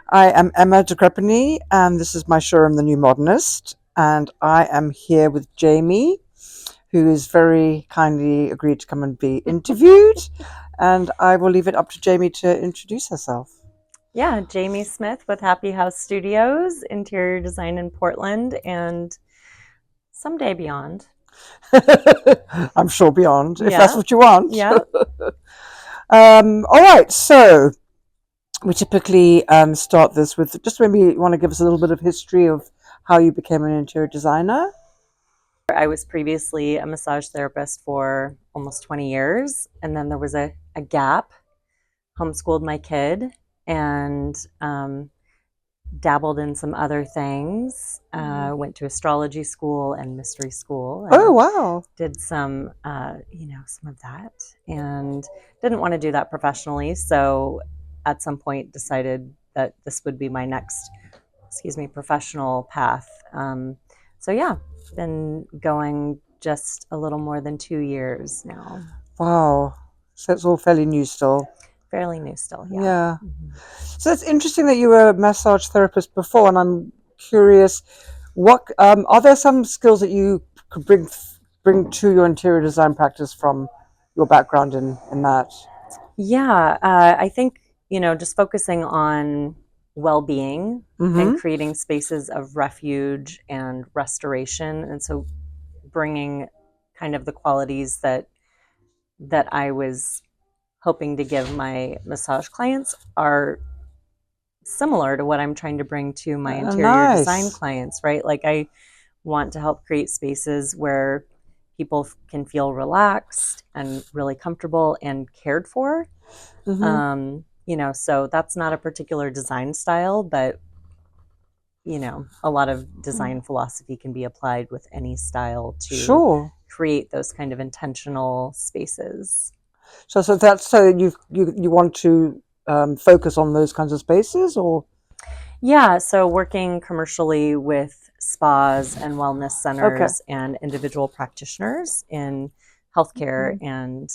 I am Emma de, and this is my showroom, The New Modernist. And I am here with Jamie, who is very kindly agreed to come and be interviewed. And I will leave it up to Jamie to introduce herself. Yeah, Jamie Smith with Happy Haus Studios, interior design in Portland, and someday beyond. I'm sure beyond, if that's Yeah, what you want. yeah. All right, so we typically start this with just maybe you want to give us a little bit of history of how you became an interior designer. I was previously a massage therapist for almost 20 years, and then there was a gap, homeschooled my kid, and dabbled in some other things. Went to astrology school and mystery school, Oh, and wow. did some of that, and didn't want to do that professionally. So, at some point, decided that this would be my next, professional path. So yeah, been going just a little more than 2 years now. Wow. So it's all fairly new still. Fairly new still, yeah. Yeah. Mhm. So it's interesting that you were a massage therapist before, and I'm curious, what are there some skills that you could bring to your interior design practice from your background in that? Yeah, I think, just focusing on well being and Mm-hmm. creating spaces of refuge and restoration. And so bringing kind of the qualities that I was hoping to give my massage clients are similar to what I'm trying to bring to my interior design Nice. clients, right? Like I want to help create spaces where people can feel relaxed and really comfortable and cared for. Mm-hmm. So that's not a particular design style, but a lot of design philosophy can be applied with any style to Sure. create those kind of intentional spaces. So that's so you want to focus on those kinds of spaces, or Yeah, so working commercially with spas and wellness okay. centers and individual practitioners in healthcare and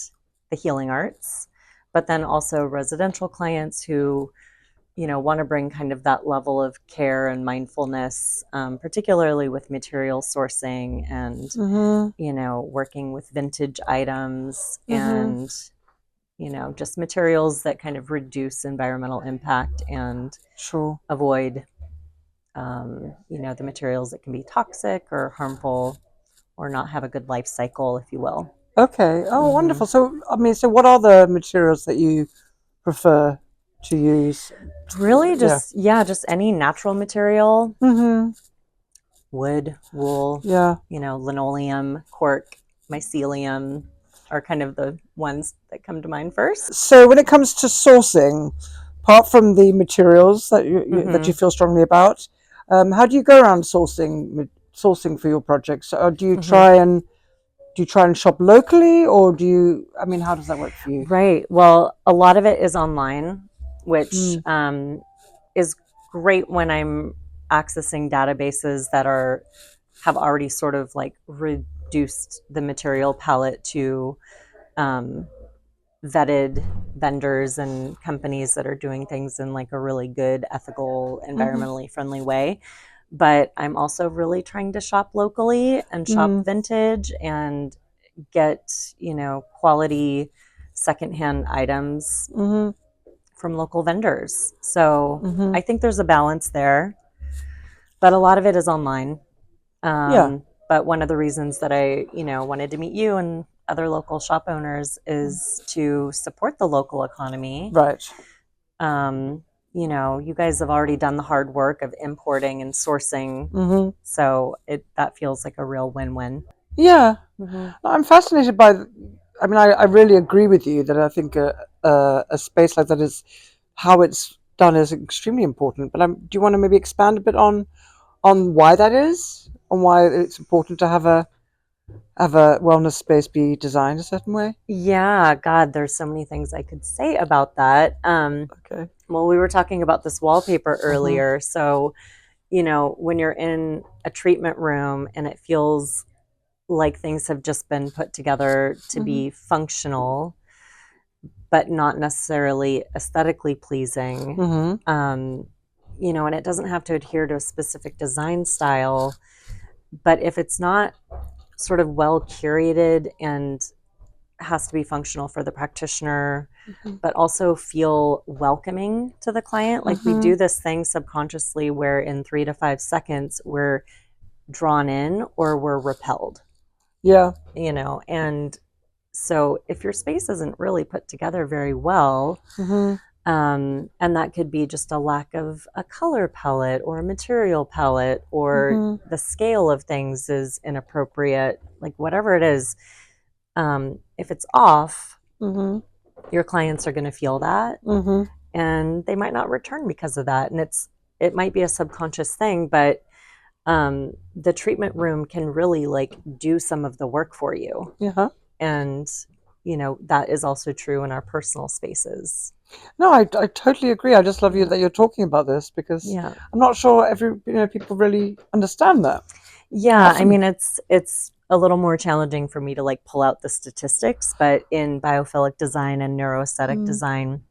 the healing arts, but then also residential clients who, want to bring kind of that level of care and mindfulness, particularly with material sourcing and, Mm-hmm. working with vintage items Mm-hmm. and, just materials that kind of reduce environmental impact and Sure. avoid the materials that can be toxic or harmful or not have a good life cycle, if you will. Okay. Oh, Hmm. wonderful. So, I mean, so what are the materials that you prefer to use? Really, Yeah. just any natural material, Mm-hmm. wood, wool, Yeah. linoleum, cork, mycelium are kind of the ones that come to mind first. So, when it comes to sourcing, apart from the materials that you Hmm. feel strongly about, how do you go around sourcing for your projects? Hmm. Do you try and shop locally, or do you? I mean, how does that work for you? Right. Well, a lot of it is online, which Mm. is great when I'm accessing databases that have already sort of like reduced the material palette to um, vetted vendors and companies that are doing things in like a really good, ethical, Mm-hmm. environmentally friendly way. But I'm also really trying to shop locally and shop Mm. vintage and get, quality secondhand items Mm-hmm. from local vendors. So Mm-hmm. I think there's a balance there, but a lot of it is online. Yeah. But one of the reasons that I, wanted to meet you and other local shop owners is to support the local economy. Right. You guys have already done the hard work of importing and sourcing, Mm-hmm. so that feels like a real win-win. Yeah. Hmm. I'm fascinated by. I mean, I really agree with you that I think a space like that is how it's done is extremely important. But do you want to maybe expand a bit on why that is, on why it's important to have a wellness space be designed a certain way? Yeah, God, there's so many things I could say about that. Okay. Well, we were talking about this wallpaper Mm-hmm. earlier. So, when you're in a treatment room and it feels like things have just been put together to Mm-hmm. be functional, but not necessarily aesthetically pleasing, Mm-hmm. and it doesn't have to adhere to a specific design style, but if it's not sort of well curated and has to be functional for the practitioner, but also feel welcoming to the client. Like we do this thing subconsciously where in 3 to 5 seconds we're drawn in or we're repelled. Yeah. And so if your space isn't really put together very well, and that could be just a lack of a color palette or a material palette, or the scale of things is inappropriate, like whatever it is, if it's off, your clients are going to feel that, and they might not return because of that. And it might be a subconscious thing, but the treatment room can really like do some of the work for you. And that is also true in our personal spaces. No, I totally agree. I just love you that you're talking about this, because I'm not sure people really understand that. Yeah, I mean, it's a little more challenging for me to like pull out the statistics, but in biophilic design and neuroaesthetic design,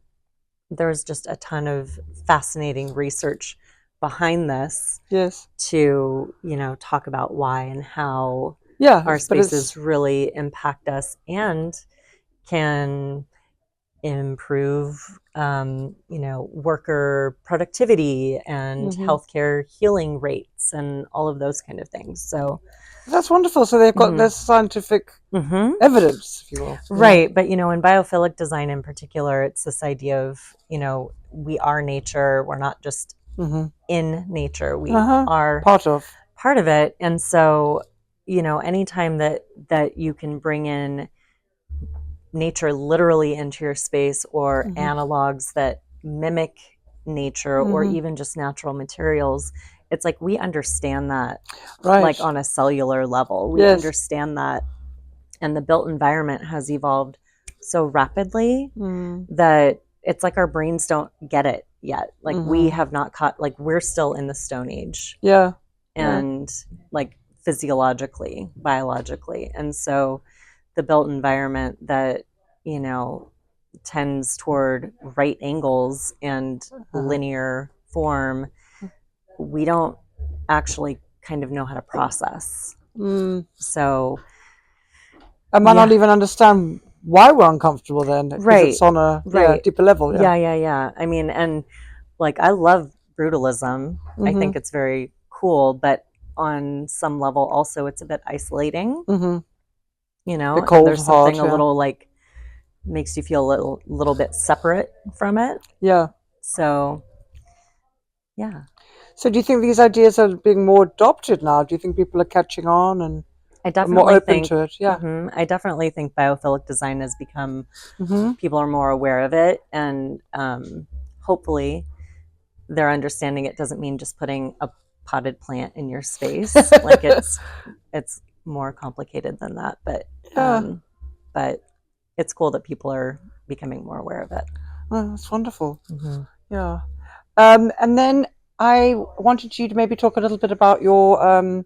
there's just a ton of fascinating research behind this. Yes. To talk about why and how our spaces really impact us and can improve worker productivity and healthcare healing rates and all of those kind of things. So that's wonderful. So they've got this scientific evidence, if you will. Right. But, in biophilic design in particular, it's this idea of, we are nature. We're not just in nature. We are part of it. And so, anytime that you can bring in nature literally into your space, or analogs that mimic nature, or even just natural materials, it's like we understand that, like on a cellular level. We understand that, and the built environment has evolved so rapidly that it's like our brains don't get it yet. Like we have not caught, like we're still in the Stone Age. And like physiologically, biologically. And so the built environment that, tends toward right angles and linear form, we don't actually kind of know how to process. So I might not even understand why we're uncomfortable then, because it's on a deeper level. Yeah. I mean, and like I love brutalism. I think it's very cool, but on some level also it's a bit isolating. The cold, there's something a little like makes you feel a little bit separate from it. So so do you think these ideas are being more adopted now? Do you think people are catching on and I definitely more open to it? I definitely think biophilic design has become, people are more aware of it, and hopefully they're understanding it doesn't mean just putting a potted plant in your space. Like it's more complicated than that, but it's cool that people are becoming more aware of it. Oh, that's wonderful. And then I wanted you to maybe talk a little bit about your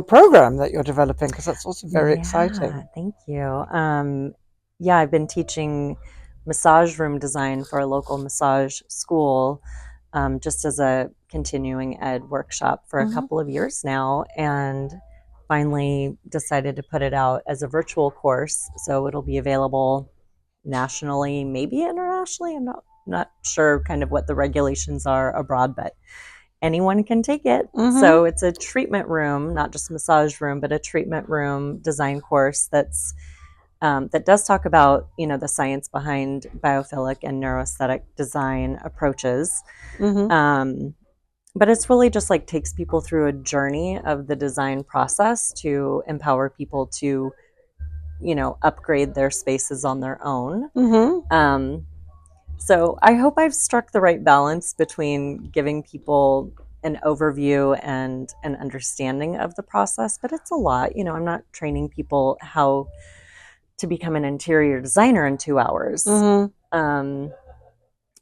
program that you're developing, because that's also very exciting. Thank you. I've been teaching massage room design for a local massage school, just as a continuing ed workshop for a couple of years now, and finally decided to put it out as a virtual course. So it'll be available nationally, maybe internationally. I'm not sure kind of what the regulations are abroad, but anyone can take it. So it's a treatment room, not just massage room, but a treatment room design course that's that does talk about the science behind biophilic and neuroaesthetic design approaches. But it's really just like takes people through a journey of the design process to empower people to upgrade their spaces on their own. So I hope I've struck the right balance between giving people an overview and an understanding of the process, but it's a lot. I'm not training people how to become an interior designer in 2 hours.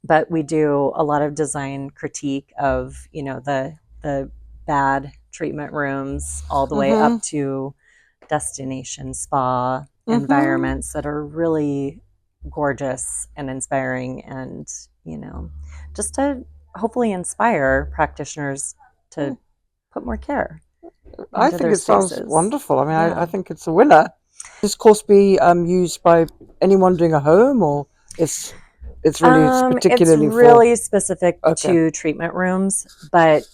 But we do a lot of design critique of, the bad treatment rooms all the way up to destination spa environments that are really gorgeous and inspiring, and just to hopefully inspire practitioners to put more care I into think their it sounds spaces. wonderful. I mean, I Yeah. think it's a winner. This course be used by anyone doing a home, or it's really It's particularly for? really specific Okay. to treatment rooms, but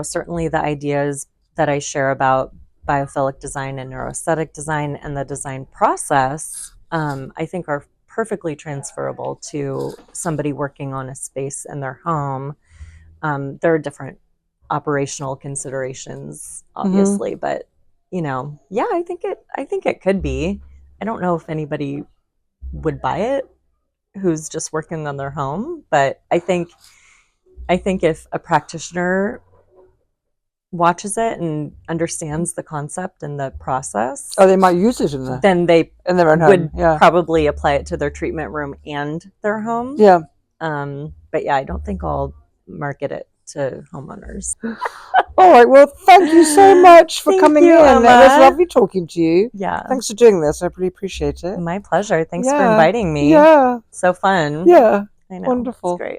certainly the ideas that I share about biophilic design and neuroaesthetic design and the design process, I think are perfectly transferable to somebody working on a space in their home. There are different operational considerations, Mm-hmm. obviously, but yeah, I think it could be. I don't know if anybody would buy it who's just working on their home, but I think if a practitioner watches it and understands the concept and the Oh, process, they might use it then they in their own home. would Yeah. probably apply it to their treatment room and their home. Yeah. But yeah, I don't think I'll market it to homeowners. All right. Well, thank you so much for Thank coming you, in. It was Emma. lovely talking to you. Yeah, Thanks for doing this. I really appreciate it. my pleasure. Thanks for Yeah. inviting me. Yeah. So fun. Yeah. I know. It's Wonderful. great.